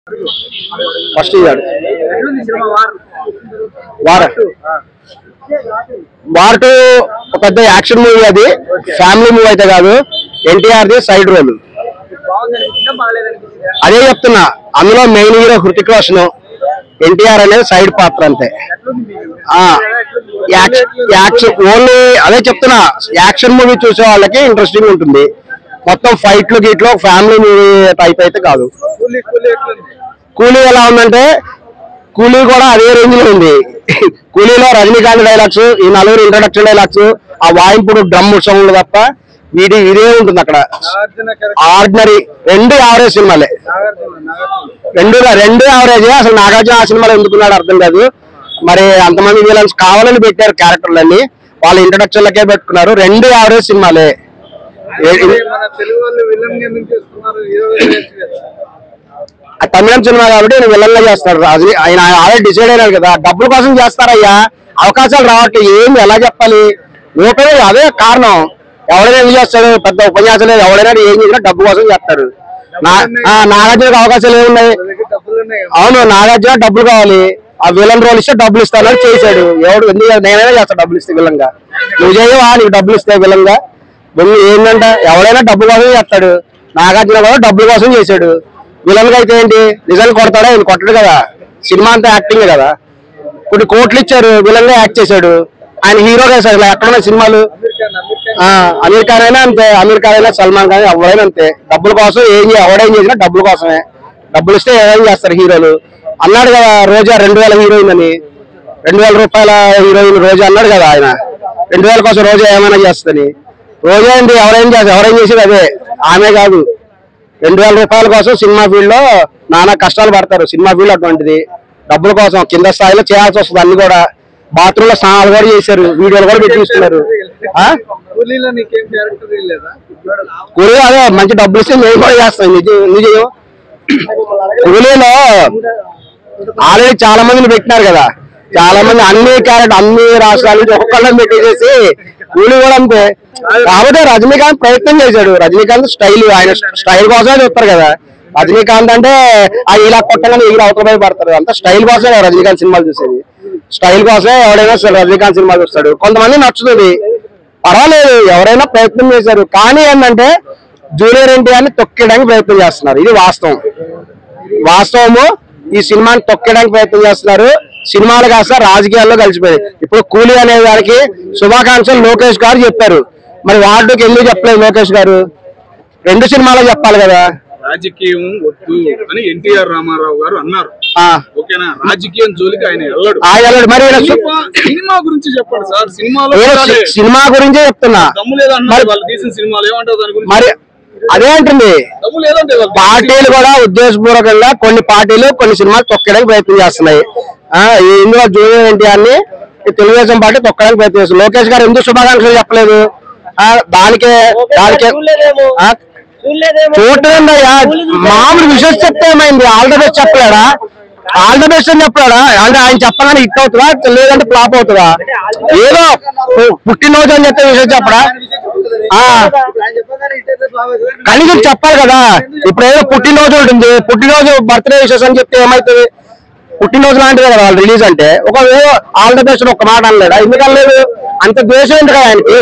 First year War 2 పెద్ద action movie, అది family movie అయితే కాదు. ఎన్టీఆర్ ది సైడ్ రోల్. అదే చెప్తున్నా, అందులో మెయిన్ హీరో హృతిక్ రోషన్, ఎన్టీఆర్ అనేది సైడ్ పాత్ర అంతే. ఓన్లీ అదే చెప్తున్నా, యాక్షన్ మూవీ చూసే వాళ్ళకి ఇంట్రెస్టింగ్ ఉంటుంది. మొత్తం ఫైట్లు గీట్లో ఫ్యామిలీ మూవీ టైప్ అయితే కాదు. కూలీ ఎలా ఉందంటే, కూలీ కూడా అదే రేంజ్ లో ఉంది. కూలీలో రజనీకాంత్ డైలాగ్స్, ఈ నలుగురు ఇంట్రడక్షన్ డైలాగ్స్, ఆ వాయింపుడు డ్రమ్ సౌండ్ తప్ప ఇదే ఉంటుంది అక్కడ. ఆర్డినరీ, రెండు యావరేజ్ సినిమాలే, రెండు యావరేజ్. అసలు నాగార్జున ఆ సినిమాలో ఎందుకున్నాడు అర్థం కాదు. మరి అంతమంది విలన్స్ కావాలని పెట్టారు క్యారెక్టర్లన్నీ, వాళ్ళ ఇంట్రడక్షన్ లకే పెట్టుకున్నారు. రెండు యావరేజ్ సినిమాలే. తమిళం సినిమా కాబట్టి విలన్ గా చేస్తాడు. ఆయన ఆల్రెడీ డిసైడ్ అయినాడు కదా. డబ్బుల కోసం చేస్తారయ్యా, అవకాశాలు రావట్లేదు. ఏమి ఎలా చెప్పాలి? ఓపెన్ అదే కారణం. ఎవడైనా ఏం చేస్తాడు? పెద్ద ఉపన్యాసం లేదు. ఎవడైనా ఏం చేసినా డబ్బు కోసం చేస్తారు. నాగార్జునకు అవకాశాలు ఏమున్నాయి? అవును, నాగార్జున డబ్బులు కావాలి. ఆ విలన్ రోల్ ఇస్తే డబ్బులు ఇస్తానని చేశాడు. ఎవడు ఎందుకు? నేనైనా చేస్తాను డబ్బులు ఇస్తే విలన్ గా. నువ్వు చేయవా? నీకు డబ్బులు ఇస్తే విలన్ గా? ఏంటంటే ఎవడైనా డబ్బు కోసం చేస్తాడు. నాగార్జున కూడా డబ్బుల కోసం చేశాడు. విలన్ గా అయితే ఏంటి? నిజాలు కొడతాడా? ఆయన కొట్టడు కదా. సినిమా అంతా యాక్టింగ్ కదా. కొన్ని కోట్లు ఇచ్చారు, విలన్ గా యాక్ట్ చేశాడు. ఆయన హీరోగా వేశాడు. ఇలా ఎక్కడైనా సినిమాలు అమీర్ ఖాన్ అయినా అంతే, అమీర్ ఖాన్ అయినా, సల్మాన్ ఖాన్ ఎవరైనా అంతే. డబ్బుల కోసం ఎవడేం చేసినా డబ్బుల కోసమే. డబ్బులు ఇస్తే ఏం చేస్తారు హీరోలు. అన్నాడు కదా రోజా 2000 హీరోయిన్ అని, 2000 రూపాయల హీరోయిన్ రోజా అన్నాడు కదా ఆయన. 2000 కోసం రోజా ఏమైనా చేస్తుందని. రోజా ఏంటి? ఎవరేం చేసేది అదే. ఆమె కాదు, 2000 రూపాయల కోసం సినిమా ఫీల్డ్ లో నానా కష్టాలు పడతారు. సినిమా ఫీల్డ్ అటువంటిది. డబ్బుల కోసం కింద స్థాయిలో చేయాల్సి వస్తుంది. అన్ని కూడా బాత్రూమ్ లో స్నానాలు కూడా చేశారు, వీడియోలు కూడా పెట్టి చూస్తున్నారు. కూలీ అదే మంచి డబ్బులు ఇస్తే మేము కూడా చేస్తాం. నిజం. కూలీలో ఆల్రెడీ చాలా మందిని పెట్టినారు కదా. చాలా మంది అన్ని రాష్ట్రాల నుంచి ఒక్కొక్కళ్ళని పెట్టేసేసి కూలీ కూడా అంతే. కాబట్టి రజనీకాంత్ ప్రయత్నం చేశాడు. రజనీకాంత్ స్టైల్, ఆయన స్టైల్ కోసమే చెప్తారు కదా. రజనీకాంత్ అంటే ఇలా కొట్టగానే ఇలా అవతల పడతారు. అంతా స్టైల్ కోసమే రజనీకాంత్ సినిమాలు చూసేది. స్టైల్ కోసమే ఎవడైనా రజనీకాంత్ సినిమా చూస్తాడు. కొంతమంది నచ్చుతుంది, పర్వాలేదు, ఎవరైనా ప్రయత్నం చేశారు. కానీ ఏంటంటే జూనియర్ ఎన్టీఆర్ని తొక్కేయడానికి ప్రయత్నం చేస్తున్నారు. ఇది వాస్తవము. ఈ సినిమాని తొక్కేయడానికి ప్రయత్నం చేస్తున్నారు. సినిమాలు కాస్త రాజకీయాల్లో కలిసిపోయాయి. ఇప్పుడు కూలీ అనే దానికి శుభాకాంక్షలు లోకేష్ గారు చెప్పారు. మరి వార్డుకి ఎందుకు చెప్పలేదు లోకేష్ గారు? 2 సినిమాలో చెప్పాలి కదా. రాజకీయం వద్దు అని ఎన్టీఆర్ రామారావు గారు అన్నారు. ఓకేనా? రాజకీయం జోలికి ఆయన వెళ్ళడు. మరి సినిమా గురించి చెప్పండి సార్. సినిమా గురించే చెప్తున్నా. దమ్ము లేదన్నా వాళ్ళు తీసిన సినిమాలు ఏమంటారు దాని గురించి? మరి అదే అంటుంది. పార్టీలు కూడా ఉద్దేశపూర్వకంగా కొన్ని పార్టీలు కొన్ని సినిమాలు తొక్కడానికి ప్రయత్నం చేస్తున్నాయి. ఇందులో జూనియర్ ఎన్టీఆర్ని తెలుగుదేశం పార్టీ తొక్కడానికి ప్రయత్నం చేస్తుంది. లోకేష్ గారు ఎందుకు శుభాకాంక్షలు చెప్పలేదు? దానికే చూడలేదయ్యా. మామూలు విషయం చెప్తే ఏమైంది? ఆల్ ద బెస్ట్ చెప్పలేడా? ఆల్ ద బెస్ట్ అని చెప్పాడా? అంటే ఆయన చెప్పగానే హిట్ అవుతుందా, లేదంటే ఫ్లాప్ అవుతుందా? ఏదో పుట్టినరోజు అని చెప్పే విషయం చెప్పడా? కనీసం చెప్పాలి కదా. ఇప్పుడు ఏదో పుట్టినరోజు ఉంటుంది, పుట్టినరోజు బర్త్డే విషెస్ అని చెప్తే ఏమవుతుంది? పుట్టినరోజు లాంటిదే కదా వాళ్ళు రిలీజ్ అంటే. ఒక ఆల్ ద బెస్ట్ ఒక్క మాట అనలేడా? ఎందుకనలేదు? అంత ద్వేషం ఏంటి కదా ఆయనకి?